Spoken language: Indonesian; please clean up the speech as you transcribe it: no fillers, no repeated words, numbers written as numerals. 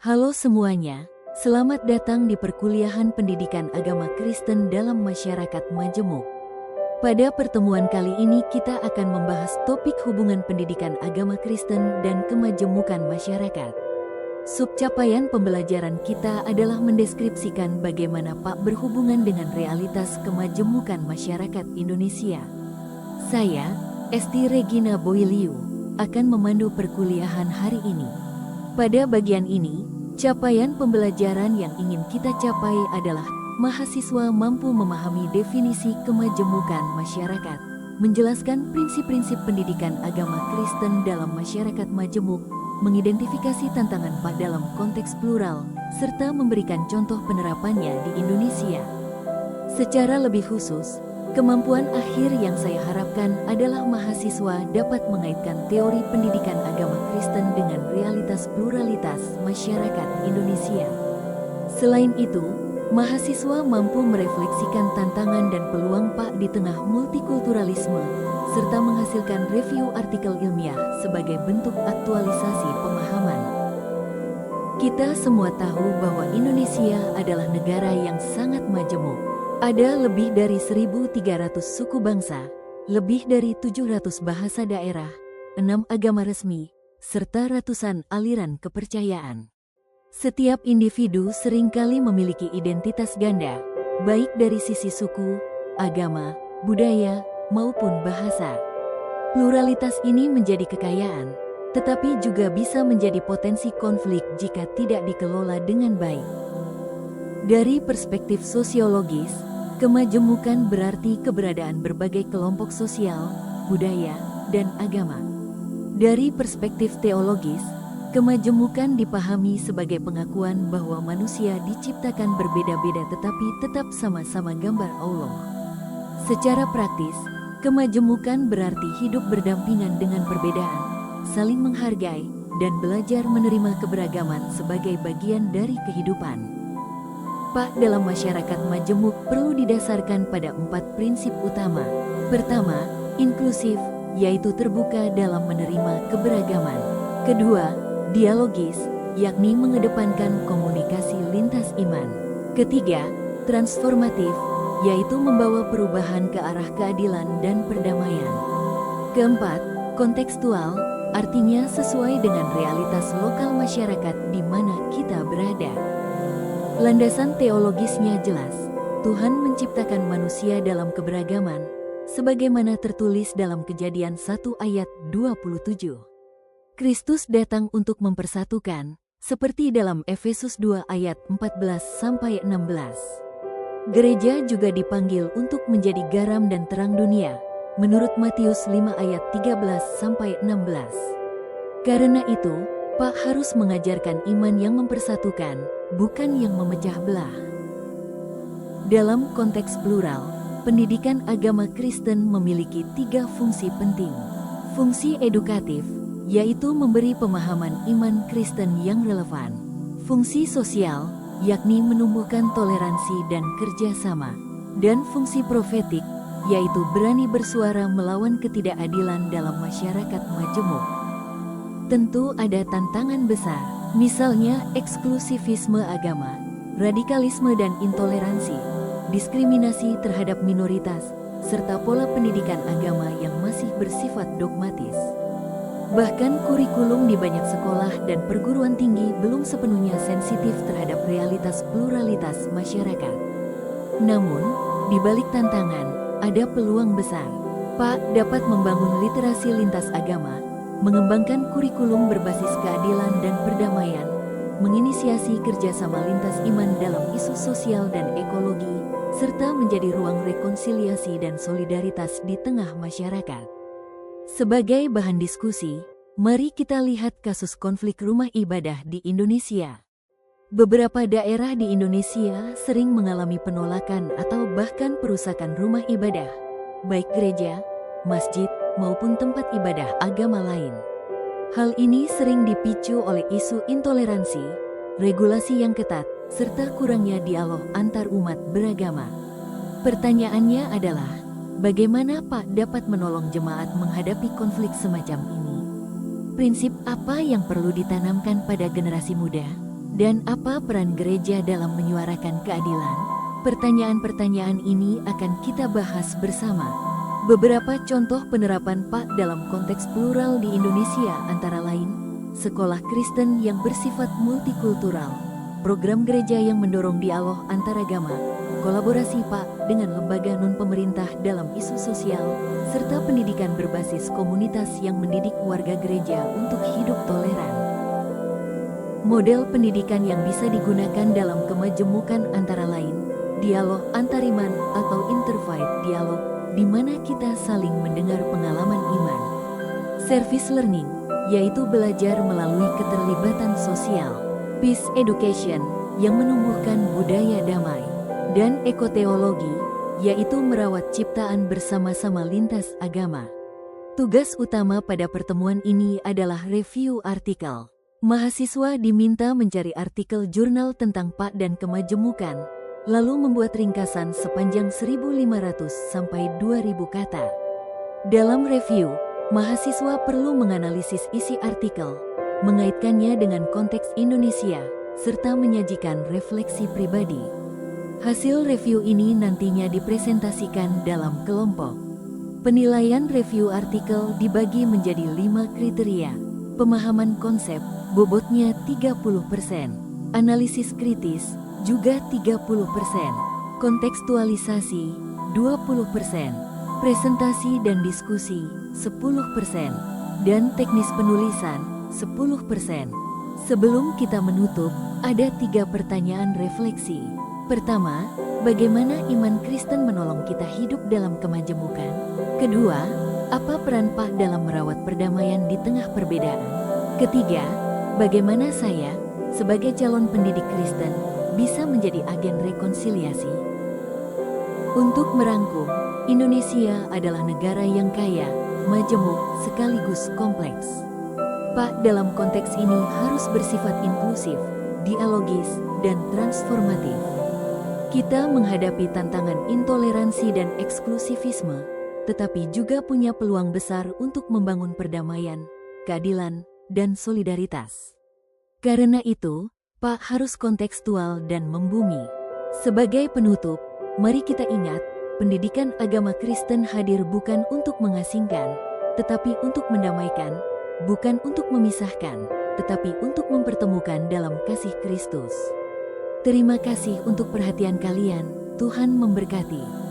Halo semuanya, selamat datang di perkuliahan pendidikan agama Kristen dalam masyarakat Majemuk. Pada pertemuan kali ini kita akan membahas topik hubungan pendidikan agama Kristen dan kemajemukan masyarakat. Subcapaian pembelajaran kita adalah mendeskripsikan bagaimana Pak berhubungan dengan realitas kemajemukan masyarakat Indonesia. Saya, Esti Regina Boiliu, akan memandu perkuliahan hari ini. Pada bagian ini, capaian pembelajaran yang ingin kita capai adalah mahasiswa mampu memahami definisi kemajemukan masyarakat, menjelaskan prinsip-prinsip pendidikan agama Kristen dalam masyarakat majemuk, mengidentifikasi tantangan Pak dalam konteks plural, serta memberikan contoh penerapannya di Indonesia. Secara lebih khusus, kemampuan akhir yang saya harapkan adalah mahasiswa dapat mengaitkan teori pendidikan agama Kristen dengan realitas pluralitas masyarakat Indonesia. Selain itu, mahasiswa mampu merefleksikan tantangan dan peluang Pak di tengah multikulturalisme, serta menghasilkan review artikel ilmiah sebagai bentuk aktualisasi pemahaman. Kita semua tahu bahwa Indonesia adalah negara yang sangat majemuk. Ada lebih dari 1.300 suku bangsa, lebih dari 700 bahasa daerah, 6 agama resmi, serta ratusan aliran kepercayaan. Setiap individu seringkali memiliki identitas ganda, baik dari sisi suku, agama, budaya, maupun bahasa. Pluralitas ini menjadi kekayaan, tetapi juga bisa menjadi potensi konflik jika tidak dikelola dengan baik. Dari perspektif sosiologis, kemajemukan berarti keberadaan berbagai kelompok sosial, budaya, dan agama. Dari perspektif teologis, kemajemukan dipahami sebagai pengakuan bahwa manusia diciptakan berbeda-beda tetapi tetap sama-sama gambar Allah. Secara praktis, kemajemukan berarti hidup berdampingan dengan perbedaan, saling menghargai, dan belajar menerima keberagaman sebagai bagian dari kehidupan. Pak dalam masyarakat majemuk perlu didasarkan pada 4 prinsip utama. Pertama, inklusif, yaitu terbuka dalam menerima keberagaman. Kedua, dialogis, yakni mengedepankan komunikasi lintas iman. Ketiga, transformatif, yaitu membawa perubahan ke arah keadilan dan perdamaian. Keempat, kontekstual, artinya sesuai dengan realitas lokal masyarakat di mana kita berada. Landasan teologisnya jelas, Tuhan menciptakan manusia dalam keberagaman, sebagaimana tertulis dalam Kejadian 1 ayat 27. Kristus datang untuk mempersatukan, seperti dalam Efesus 2 ayat 14-16. Gereja juga dipanggil untuk menjadi garam dan terang dunia, menurut Matius 5 ayat 13-16. Karena itu, Pak harus mengajarkan iman yang mempersatukan, bukan yang memecah belah. Dalam konteks plural, pendidikan agama Kristen memiliki 3 fungsi penting. Fungsi edukatif, yaitu memberi pemahaman iman Kristen yang relevan. Fungsi sosial, yakni menumbuhkan toleransi dan kerjasama. Dan fungsi profetik, yaitu berani bersuara melawan ketidakadilan dalam masyarakat majemuk. Tentu ada tantangan besar, misalnya eksklusivisme agama, radikalisme dan intoleransi, diskriminasi terhadap minoritas, serta pola pendidikan agama yang masih bersifat dogmatis. Bahkan kurikulum di banyak sekolah dan perguruan tinggi belum sepenuhnya sensitif terhadap realitas pluralitas masyarakat. Namun, di balik tantangan, ada peluang besar. Pak dapat membangun literasi lintas agama, mengembangkan kurikulum berbasis keadilan dan perdamaian, menginisiasi kerjasama lintas iman dalam isu sosial dan ekologi, serta menjadi ruang rekonsiliasi dan solidaritas di tengah masyarakat. Sebagai bahan diskusi, mari kita lihat kasus konflik rumah ibadah di Indonesia. Beberapa daerah di Indonesia sering mengalami penolakan atau bahkan perusakan rumah ibadah, baik gereja, masjid, maupun tempat ibadah agama lain. Hal ini sering dipicu oleh isu intoleransi, regulasi yang ketat, serta kurangnya dialog antar umat beragama. Pertanyaannya adalah, bagaimana Pak dapat menolong jemaat menghadapi konflik semacam ini? Prinsip apa yang perlu ditanamkan pada generasi muda? Dan apa peran gereja dalam menyuarakan keadilan? Pertanyaan-pertanyaan ini akan kita bahas bersama. Beberapa contoh penerapan PAK dalam konteks plural di Indonesia antara lain, sekolah Kristen yang bersifat multikultural, program gereja yang mendorong dialog antaragama, kolaborasi PAK dengan lembaga non-pemerintah dalam isu sosial, serta pendidikan berbasis komunitas yang mendidik warga gereja untuk hidup toleran. Model pendidikan yang bisa digunakan dalam kemajemukan antara lain, dialog antariman atau interfaith dialog, di mana kita saling mendengar pengalaman iman. Service learning, yaitu belajar melalui keterlibatan sosial. Peace education, yang menumbuhkan budaya damai. Dan ekoteologi, yaitu merawat ciptaan bersama-sama lintas agama. Tugas utama pada pertemuan ini adalah review artikel. Mahasiswa diminta mencari artikel jurnal tentang PAK dan kemajemukan, lalu membuat ringkasan sepanjang 1.500 sampai 2.000 kata. Dalam review, mahasiswa perlu menganalisis isi artikel, mengaitkannya dengan konteks Indonesia, serta menyajikan refleksi pribadi. Hasil review ini nantinya dipresentasikan dalam kelompok. Penilaian review artikel dibagi menjadi 5 kriteria. Pemahaman konsep, bobotnya 30%. Analisis kritis, juga 30%. Kontekstualisasi, 20%. Presentasi dan diskusi, 10%. Dan teknis penulisan, 10%. Sebelum kita menutup, ada 3 pertanyaan refleksi. Pertama, bagaimana iman Kristen menolong kita hidup dalam kemajemukan? Kedua, apa peran PAK dalam merawat perdamaian di tengah perbedaan? Ketiga, bagaimana saya, sebagai calon pendidik Kristen, bisa menjadi agen rekonsiliasi? Untuk merangkum, Indonesia adalah negara yang kaya, majemuk, sekaligus kompleks. PAK dalam konteks ini harus bersifat inklusif, dialogis, dan transformatif. Kita menghadapi tantangan intoleransi dan eksklusivisme, tetapi juga punya peluang besar untuk membangun perdamaian, keadilan, dan solidaritas. Karena itu, PAK harus kontekstual dan membumi. Sebagai penutup, mari kita ingat, pendidikan agama Kristen hadir bukan untuk mengasingkan, tetapi untuk mendamaikan, bukan untuk memisahkan, tetapi untuk mempertemukan dalam kasih Kristus. Terima kasih untuk perhatian kalian, Tuhan memberkati.